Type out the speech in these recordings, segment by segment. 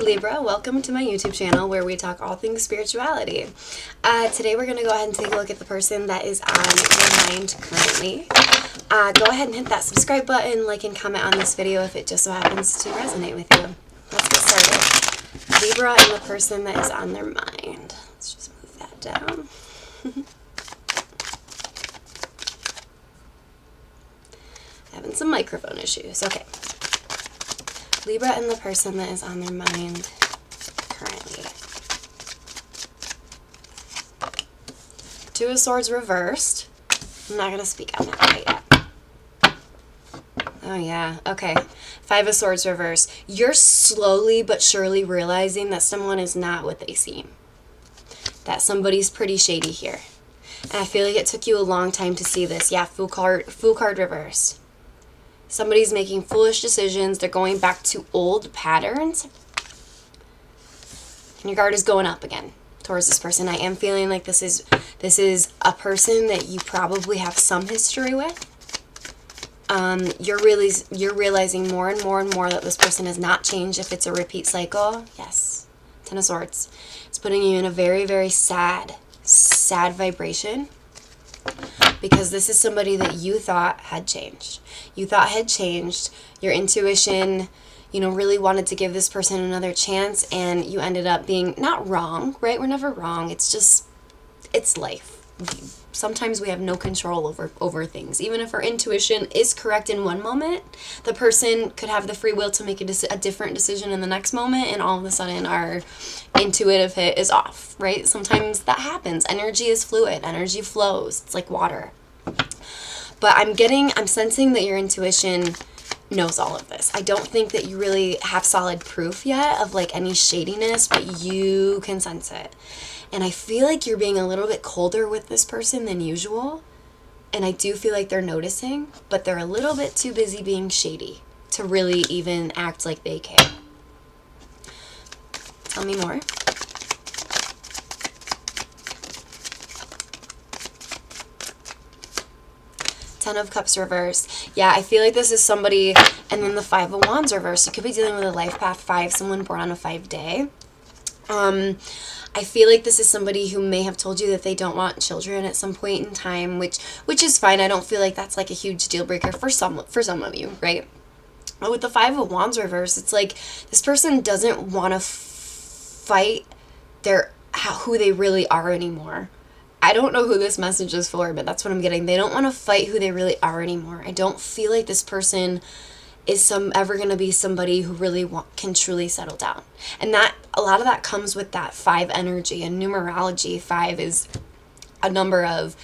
Libra, welcome to my YouTube channel where we talk all things spirituality. Today we're going to go ahead and take a look at the person that is on your mind currently. Go ahead and hit that subscribe button, like and comment on this video if it just so happens to resonate with you. Let's get started. Libra and the person that is on their mind. Let's just move that down. Having some microphone issues. Okay. Libra and the person that is on their mind currently. Two of Swords reversed. I'm not going to speak on that right yet. Oh yeah, okay. Five of Swords reversed. You're slowly but surely realizing that someone is not what they seem. That somebody's pretty shady here. And I feel like it took you a long time to see this. Yeah, Fool card reversed. Somebody's making foolish decisions. They're going back to old patterns. And your guard is going up again towards this person. I am feeling like this is a person that you probably have some history with. You're realizing more and more and more that this person has not changed if it's a repeat cycle. Yes. Ten of Swords. It's putting you in a very, very sad vibration. Because this is somebody that you thought had changed. You thought had changed. Your intuition, really wanted to give this person another chance, and you ended up being not wrong, right? We're never wrong. It's just, it's life. Sometimes we have no control over things. Even if our intuition is correct in one moment, the person could have the free will to make a different decision in the next moment, and all of a sudden our intuitive hit is off, right? Sometimes that happens. Energy is fluid. Energy flows. It's like water. But I'm sensing that your intuition knows all of this. I don't think that you really have solid proof yet of like any shadiness, but you can sense it. And I feel like you're being a little bit colder with this person than usual. And I do feel like they're noticing, but they're a little bit too busy being shady to really even act like they care. Tell me more. Ten of Cups reversed. Yeah, I feel like this is somebody, and then the Five of Wands reversed. You could be dealing with a life path 5, someone born on a 5-day. I feel like this is somebody who may have told you that they don't want children at some point in time, which is fine. I don't feel like that's like a huge deal breaker for some of you, right? But with the Five of Wands reverse, it's like this person doesn't want to fight who they really are anymore. I don't know who this message is for, but that's what I'm getting. They don't want to fight who they really are anymore. I don't feel like this person is ever going to be somebody who really can truly settle down. And that a lot of that comes with that 5 energy. And numerology, 5 is a number of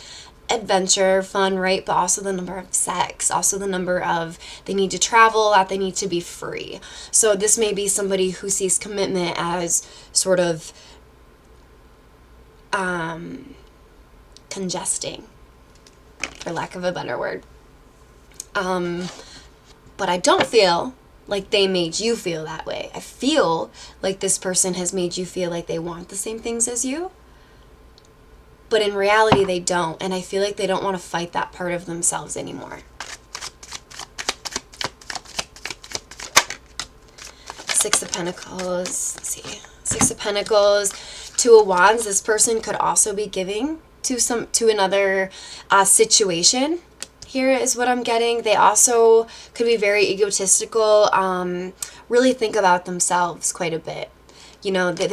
adventure, fun, right? But also the number of sex, also the number of they need to travel, that they need to be free. So this may be somebody who sees commitment as sort of congesting, for lack of a better word. But I don't feel like they made you feel that way. I feel like this person has made you feel like they want the same things as you. But in reality, they don't. And I feel like they don't want to fight that part of themselves anymore. Six of Pentacles. Let's see. Six of Pentacles. Two of Wands. This person could also be giving to another situation. Here is what I'm getting. They also could be very egotistical, really think about themselves quite a bit. They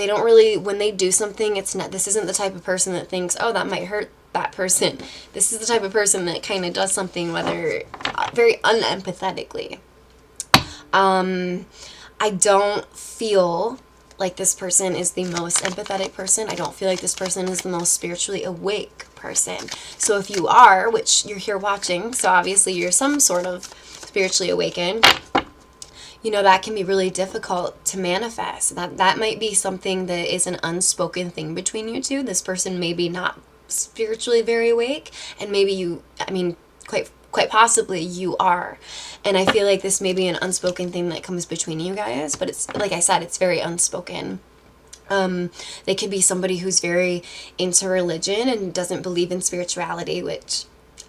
don't really, when they do something, this isn't the type of person that thinks, oh, that might hurt that person. This is the type of person that kind of does something whether very unempathetically. I don't feel like this person is the most empathetic person. I don't feel like this person is the most spiritually awake person. So if you are, which you're here watching, so obviously you're some sort of spiritually awakened, that can be really difficult to manifest. That might be something that is an unspoken thing between you two. This person may be not spiritually very awake, and maybe quite possibly you are. And I feel like this may be an unspoken thing that comes between you guys, but it's, like I said, it's very unspoken. They could be somebody who's very into religion and doesn't believe in spirituality, which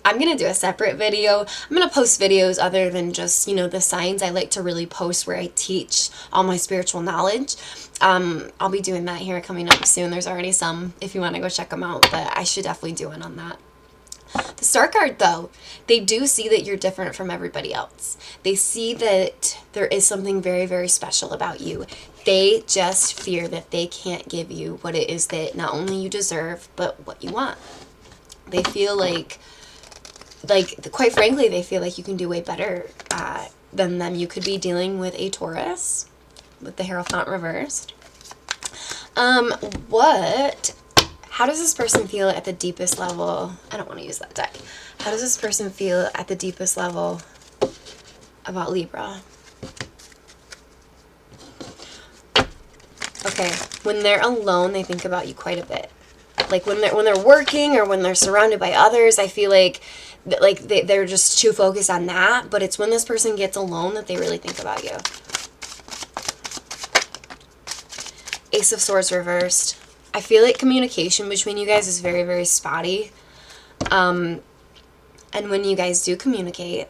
I'm going to do a separate video. I'm going to post videos other than just, you know, the signs. I like to really post where I teach all my spiritual knowledge. I'll be doing that here coming up soon. There's already some if you want to go check them out, but I should definitely do one on that. The Star card, though, they do see that you're different from everybody else. They see that there is something very, very special about you. They just fear that they can't give you what it is that not only you deserve, but what you want. They feel like quite frankly, they feel like you can do way better than them. You could be dealing with a Taurus with the Hierophant reversed. How does this person feel at the deepest level? I don't want to use that deck. How does this person feel at the deepest level about Libra? Okay, when they're alone, they think about you quite a bit. Like when they're working or when they're surrounded by others, I feel like they're just too focused on that. But it's when this person gets alone that they really think about you. Ace of Swords reversed. I feel like communication between you guys is very, very spotty. And when you guys do communicate,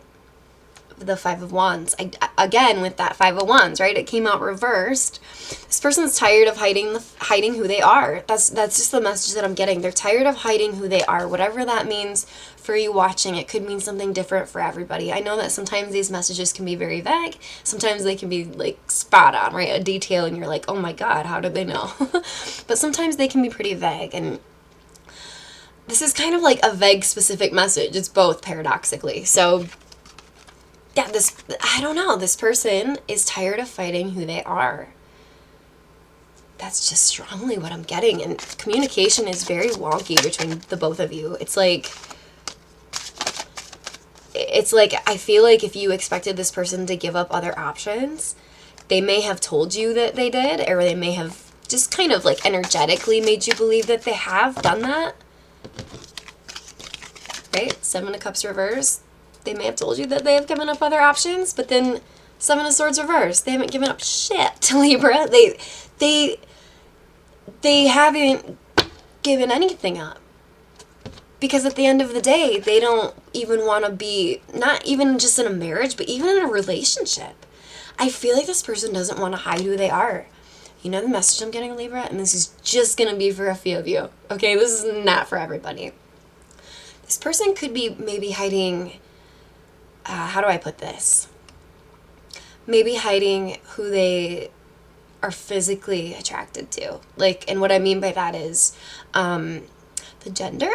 the Five of Wands, again with that Five of Wands, right? It came out reversed. This person's tired of hiding who they are. That's just the message that I'm getting. They're tired of hiding who they are. Whatever that means for you watching, it could mean something different for everybody. I know that sometimes these messages can be very vague. Sometimes they can be like spot on, right? A detail and you're like, oh my God, how did they know? But sometimes they can be pretty vague, and this is kind of like a vague specific message. It's both, paradoxically. So yeah, I don't know, this person is tired of fighting who they are. That's just strongly what I'm getting. And communication is very wonky between the both of you. It's like I feel like if you expected this person to give up other options, they may have told you that they did, or they may have just kind of like energetically made you believe that they have done that. Right? Seven of Cups reversed. They may have told you that they have given up other options, but then Seven of Swords reversed. They haven't given up shit to Libra. They haven't given anything up. Because at the end of the day, they don't even want to be, not even just in a marriage, but even in a relationship. I feel like this person doesn't want to hide who they are. You know the message I'm getting, Libra? And this is just going to be for a few of you. Okay, this is not for everybody. This person could be maybe hiding, how do I put this? Maybe hiding who they are physically attracted to. Like, and what I mean by that is the gender,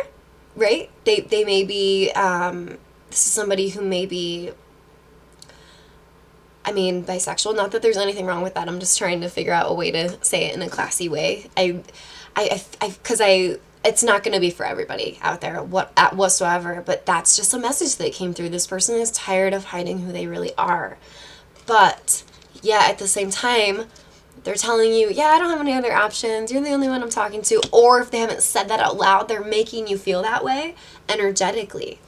right? They may be, this is somebody who may be, I mean, bisexual. Not that there's anything wrong with that. I'm just trying to figure out a way to say it in a classy way. It's not going to be for everybody out there whatsoever, but that's just a message that came through. This person is tired of hiding who they really are. But yeah, at the same time, they're telling you, yeah, I don't have any other options. You're the only one I'm talking to. Or if they haven't said that out loud, they're making you feel that way energetically.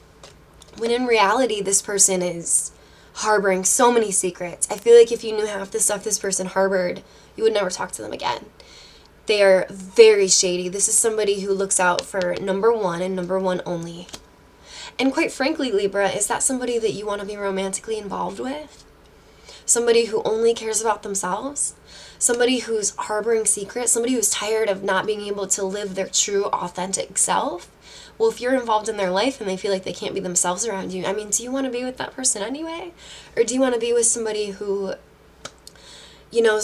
When in reality, this person is harboring so many secrets. I feel like if you knew half the stuff this person harbored, you would never talk to them again. They are very shady. This is somebody who looks out for number one and number one only. And quite frankly, Libra, is that somebody that you want to be romantically involved with? Somebody who only cares about themselves? Somebody who's harboring secrets? Somebody who's tired of not being able to live their true, authentic self? Well, if you're involved in their life and they feel like they can't be themselves around you, I mean, do you want to be with that person anyway? Or do you want to be with somebody who, you know,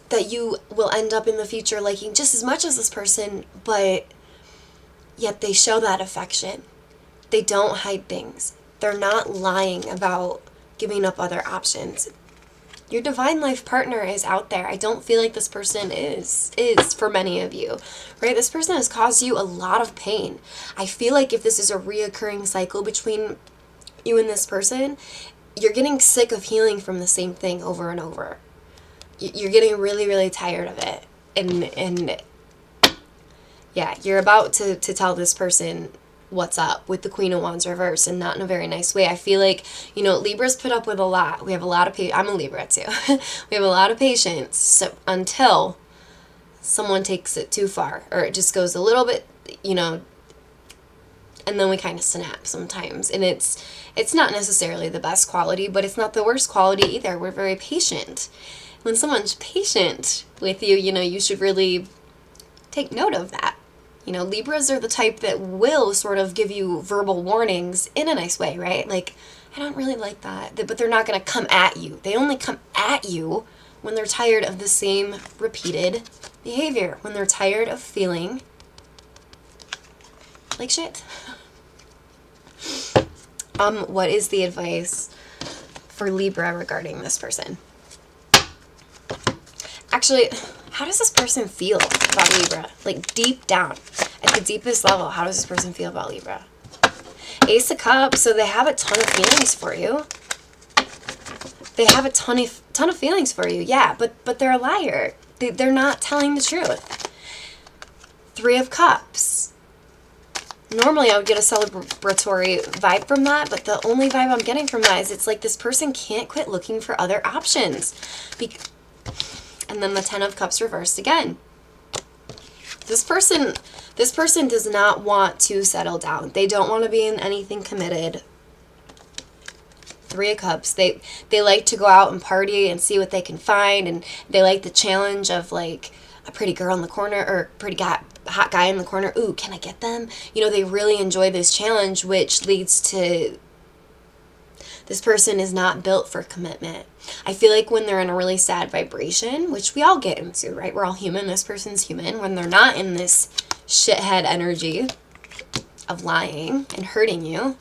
that you will end up in the future liking just as much as this person, but yet they show that affection. They don't hide things. They're not lying about giving up other options. Your divine life partner is out there. I don't feel like this person is for many of you, right? This person has caused you a lot of pain. I feel like if this is a reoccurring cycle between you and this person, you're getting sick of healing from the same thing over and over. You're getting really, really tired of it. And yeah, you're about to tell this person what's up with the Queen of Wands reverse, and not in a very nice way. I feel like, you know, Libras put up with a lot. We have a lot of patience. I'm a Libra too. We have a lot of patience, so until someone takes it too far, or it just goes a little bit, you know, And then we kind of snap sometimes. And it's not necessarily the best quality, but it's not the worst quality either. We're very patient. When someone's patient with you, you should really take note of that. Libras are the type that will sort of give you verbal warnings in a nice way, right? Like, I don't really like that. But they're not going to come at you. They only come at you when they're tired of the same repeated behavior. When they're tired of feeling like shit. What is the advice for Libra regarding this person? Actually, how does this person feel about Libra? Like, deep down, at the deepest level, how does this person feel about Libra? Ace of Cups, so they have a ton of feelings for you. They have a ton of feelings for you, yeah, but they're a liar. They're not telling the truth. Three of Cups. Normally I would get a celebratory vibe from that, but the only vibe I'm getting from that is it's like this person can't quit looking for other options. And then the Ten of Cups reversed again. This person does not want to settle down. They don't want to be in anything committed. Three of Cups. They like to go out and party and see what they can find, and they like the challenge of like a pretty girl in the corner or pretty hot guy in the corner. Ooh, can I get them? They really enjoy this challenge, which leads to this person is not built for commitment. I feel like when they're in a really sad vibration, which we all get into, right? We're all human. This person's human. When they're not in this shithead energy of lying and hurting you,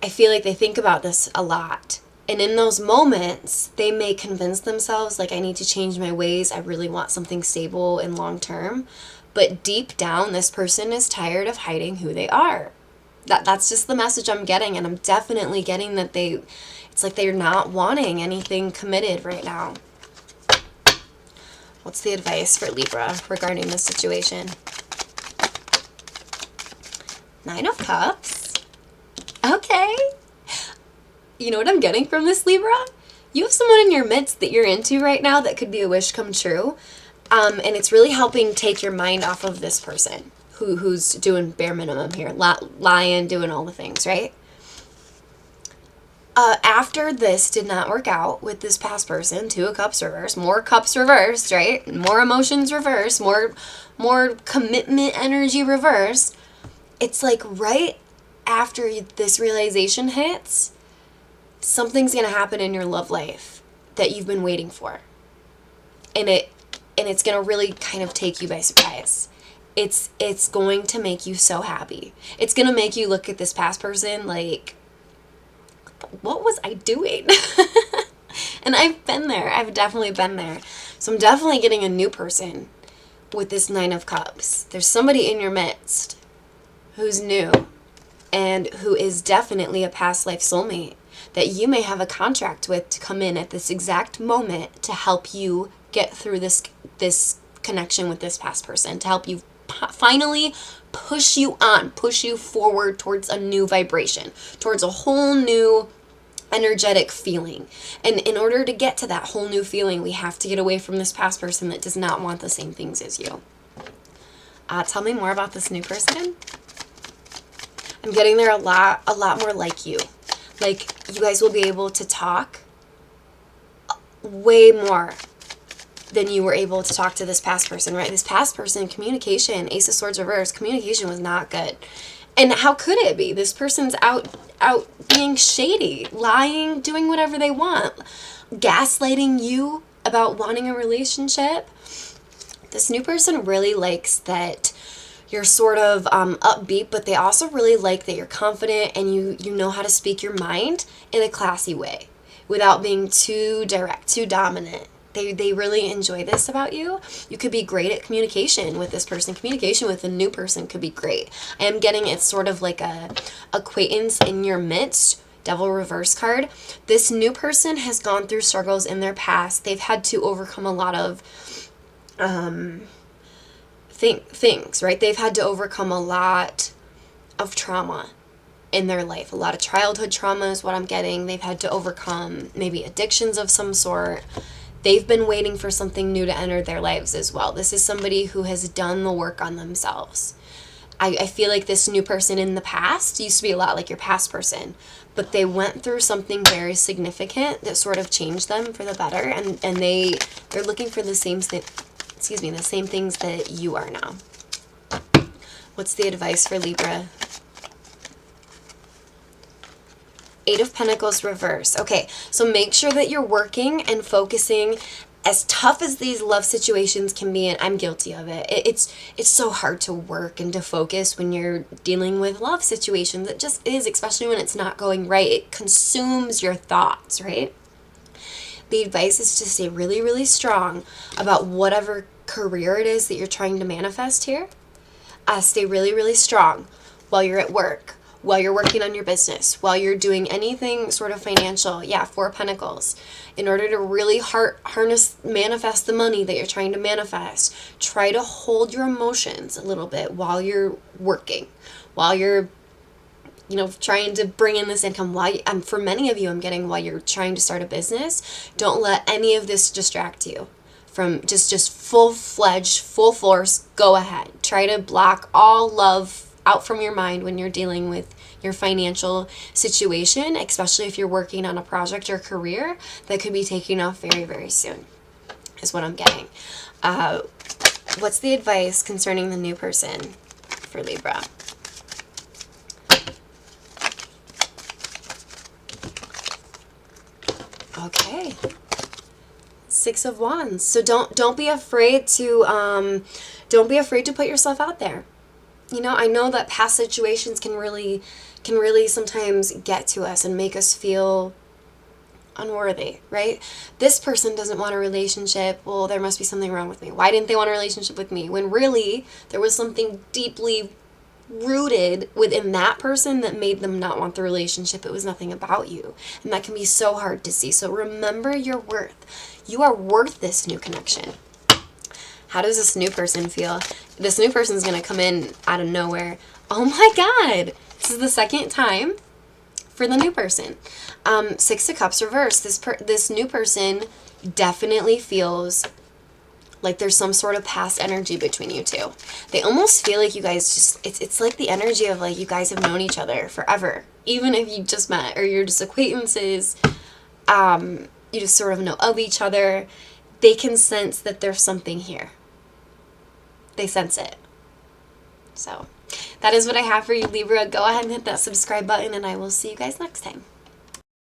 I feel like they think about this a lot. And in those moments, they may convince themselves, like, I need to change my ways. I really want something stable and long term. But deep down, this person is tired of hiding who they are. That's just the message I'm getting. And I'm definitely getting that it's like they're not wanting anything committed right now. What's the advice for Libra regarding this situation? Nine of Cups. Okay. You know what I'm getting from this, Libra? You have someone in your midst that you're into right now that could be a wish come true. And it's really helping take your mind off of this person who's doing bare minimum here. Lying, doing all the things, right? After this did not work out with this past person, Two of Cups reversed, more cups reversed, right? More emotions reversed, more commitment energy reversed. It's like right after this realization hits, something's going to happen in your love life that you've been waiting for. And it's going to really kind of take you by surprise. It's going to make you so happy. It's going to make you look at this past person like, what was I doing? And I've been there. I've definitely been there. So I'm definitely getting a new person with this Nine of Cups. There's somebody in your midst who's new and who is definitely a past life soulmate that you may have a contract with to come in at this exact moment to help you get through this connection with this past person, to help you finally push you forward towards a new vibration, towards a whole new energetic feeling. And in order to get to that whole new feeling, we have to get away from this past person that does not want the same things as you. Tell me more about this new person. I'm getting there a lot more like you. Like, you guys will be able to talk way more than you were able to talk to this past person, right? This past person, communication, Ace of Swords reversed, communication was not good. And how could it be? This person's out being shady, lying, doing whatever they want, gaslighting you about wanting a relationship. This new person really likes that you're sort of upbeat, but they also really like that you're confident and you know how to speak your mind in a classy way without being too direct, too dominant. They really enjoy this about you. You could be great at communication with this person. Communication with a new person could be great. I am getting it's sort of like a acquaintance in your midst. Devil reverse card. This new person has gone through struggles in their past. They've had to overcome a lot of things, right? They've had to overcome a lot of trauma in their life. A lot of childhood trauma is what I'm getting. They've had to overcome maybe addictions of some sort. They've been waiting for something new to enter their lives as well. This is somebody who has done the work on themselves. I feel like this new person in the past used to be a lot like your past person, but they went through something very significant that sort of changed them for the better, and they're looking for the same thing, the same things that you are now. What's the advice for Libra? Eight of Pentacles reverse. Okay, so make sure that you're working and focusing. As tough as these love situations can be, and I'm guilty of it, it's so hard to work and to focus when you're dealing with love situations. It just is, especially when it's not going right. It consumes your thoughts, right? The advice is to stay really, really strong about whatever career it is that you're trying to manifest here. Stay really, really strong while you're at work, while you're working on your business, while you're doing anything sort of financial. Yeah, Four of Pentacles. In order to really manifest the money that you're trying to manifest, try to hold your emotions a little bit while you're working, while you're, trying to bring in this income. For many of you, I'm getting while you're trying to start a business. Don't let any of this distract you from just full-fledged, full force. Go ahead. Try to block all love out from your mind when you're dealing with your financial situation, especially if you're working on a project or career that could be taking off very, very soon, is what I'm getting. What's the advice concerning the new person for Libra? Okay. Six of Wands. So don't be afraid to put yourself out there. I know that past situations can really sometimes get to us and make us feel unworthy, right? This person doesn't want a relationship. Well, there must be something wrong with me. Why didn't they want a relationship with me? When really there was something deeply rooted within that person that made them not want the relationship. It was nothing about you. And that can be so hard to see. So remember your worth. You are worth this new connection. How does this new person feel? This new person is going to come in out of nowhere. Oh my God. This is the second time for the new person. Six of Cups reverse. This new person definitely feels like there's some sort of past energy between you two. They almost feel like you guys it's like the energy of like you guys have known each other forever. Even if you just met or you're just acquaintances, you just sort of know of each other. They can sense that there's something here. They sense it. So that is what I have for you, Libra. Go ahead and hit that subscribe button, and I will see you guys next time.